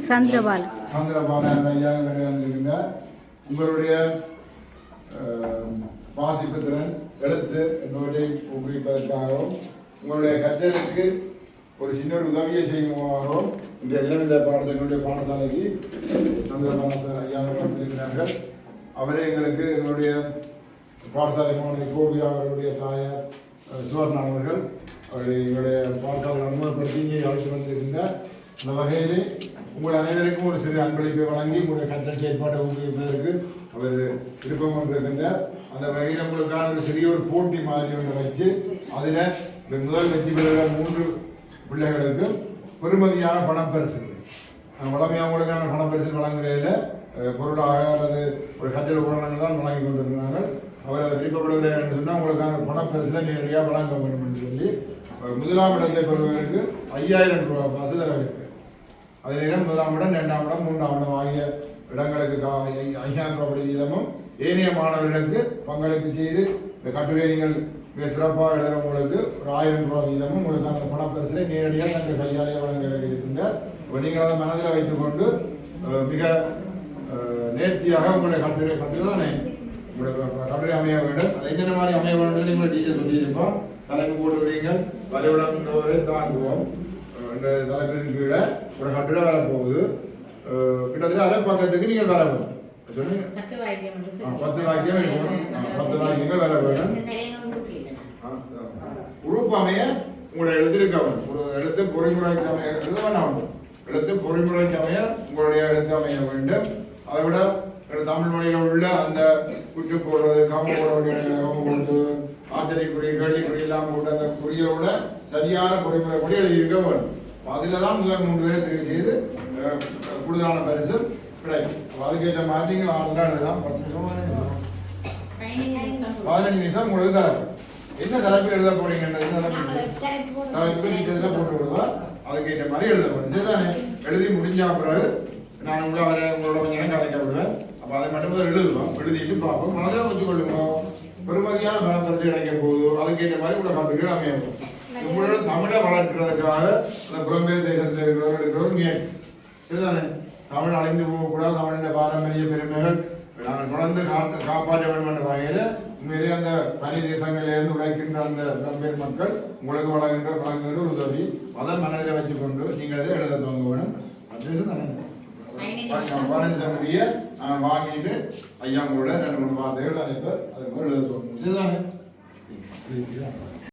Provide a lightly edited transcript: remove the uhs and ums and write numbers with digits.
சந்திரபாலன் ஐயா வந்திருக்கின்றார். உங்களுடைய வாசிப்பு திறன் எழுத்து என்பவற்றை ஊக்குவிப்பதற்காகவும் உங்களுடைய கற்றலுக்கு ஒரு சின்ன ஒரு உதவியை செய்யுமாகவும் இன்றைய தினம் இந்த பாடத்தினுடைய பாடசாலைக்கு சந்திரபாலன் ஐயா வந்திருக்கிறார்கள். அவரே எங்களுடைய பாடசாலை மாணவி கோபியா அவர்களுடைய தாயார் சுவர்ணா அவர்கள் எங்களுடைய பாடசாலை அனுமதிப்படுத்தி இங்கே அழைத்து வந்திருக்கின்றார். அந்த வகையிலே உங்கள் அனைவருக்கும் ஒரு சிறு அன்பளிப்பை வழங்கி உங்களுடைய கற்றல் செயற்பாட்டை ஊக்குவிப்பதற்கு அவர் விருப்பம் கொண்டிருக்கின்றார். அந்த வகையில் உங்களுக்கான ஒரு சிறிய ஒரு போட்டி மாதிரி ஒன்று வச்சு அதில் முதல் வெற்றி பெறுகிற 3 பிள்ளைகளுக்கு பெறுமதியான பணப்பரிசுகள் வளமையாக உங்களுக்கான பணப்பரிசு வழங்குவதில் பொருளாக அல்லது ஒரு கற்றல் உபகரணங்கள் தான் வழங்கி கொண்டிருக்கிறார்கள். அவர் அதை விருப்பப்படுகிறார் என்று சொன்னால் உங்களுக்கான பணப்பரிசில் நேரடியாக வழங்க வேண்டும் என்று சொல்லி முதலாம் இடத்தை பெறுவதற்கு 5000 ரூபா காசு தர இருக்கு. அதே நேரம் முதலாம் இடம் 2ஆம் இடம் 3ஆம் இடம் ஆகிய இடங்களுக்கு 5000 ரூபாய் வீதமும் ஏனைய மாணவர்களுக்கு பங்களிப்பு செய்து இந்த கட்டுரை நீங்கள் மிக சிறப்பாக எழுதுறவங்களுக்கு ஒரு 1000 ரூபாய் வீதமும் உங்களுக்கு அந்த பணப்பரிசிலை நேரடியாக தங்கள் கையாலேயே வழங்க இருக்கின்ற நீங்கள் அதை மனதில் வைத்துக்கொண்டு மிக நேர்த்தியாக உங்களுடைய கட்டுரை தானே உங்களுடைய கட்டுரை அமைய வேண்டும். அது என்னென்ன மாதிரி அமைய வேண்டும் நீங்கள் டீச்சர் சொல்லியிருப்போம். தலைப்பு போட்டுக்கிறீங்கள் வரைவிடம் வரை தாங்குவோம் என்ற தலைப்பின் கீழே ஒரு கட்டுரை வரப்போகுது. கிட்டத்தட்ட அரை பக்கத்துக்கு நீங்கள் வர வேணும். சொன்னீங்க 10 வாக்கியம் இருக்கணும். 10 வாக்கியங்கள் வர வேணும். உறுப்பு அமைய உங்களுடைய எழுத்திருக்க வேணும். ஒரு எழுத்து பொறிமுறைக்கு அமைய எழுத வேண்டாம். எழுத்து பொறிமுறைக்கு அமைய உங்களுடைய எழுத்து அமைய வேண்டும். அதை விட தமிழ் மொழியில் உள்ள அந்த குற்று போடுறது கம்ம போடுறது ஆச்சரியக்குரிய கேள்விக்குரிய எல்லாம் போட்டு அந்த குறியோட சரியான பொறிமுறை கூட எழுதியிருக்க வேண்டும். அதில் தான் முதல் 3 பேரை தெரிவு செய்து கூடுதலான பரிசு கிடைக்கும். அதுக்கேற்ற மாதிரி நீங்கள் ஆளுநராக எழுதலாம். 10 நிமிஷம் 15 நிமிஷம் உங்களுக்கு தரப்பு என்ன தலைப்பில் எழுத போறீங்கன்றது தலைப்புக்கு நீட்டத்தில் போட்டு விடுவா. அதுக்கேற்ற மாதிரி எழுத போறேன். சரிதானே? எழுதி முடிஞ்ச பிறகு நான் உங்களோட கொஞ்சம் நேரம் கலைக்க விடுவேன். அப்போ அதை மட்டும் தான் எழுதுவோம். எழுதிட்டு பார்ப்போம். மனதில் வச்சு கொள்ளுங்க. பெருமதியான பணப்பரிசு கிடைக்க போகுது. அதுக்கேற்ற மாதிரி உள்ள கட்டுரைகள் அமையும். உங்களோட தமிழை வளர்க்கிறதுக்காக அந்த புலம்பெயர் தேசத்தில் இருக்கிறவர்கள் ஒரு முயற்சி. சரிதானே? தமிழ் அழிந்து போகக்கூடாது. தமிழின் பாரம்பரிய பெருமைகள் நாங்கள் தொடர்ந்து காப்பாற்ற வேண்டும் என்ற வகையில் உண்மையிலே அந்த தனி தேசங்களிலிருந்து உழைக்கின்ற அந்த புலம்பெயர் மக்கள் உங்களுக்கு வழங்குகின்ற ஒரு உதவி. அதை மனதில் வச்சுக்கொண்டு நீங்கள் அதை எழுத துவங்க வேணும். அது தானே 15 சமதியை நாங்கள் வாங்கிட்டு ஐயா கூட 2-3 வார்த்தைகள் அதை எழுத துவங்கணும். சரிதானே?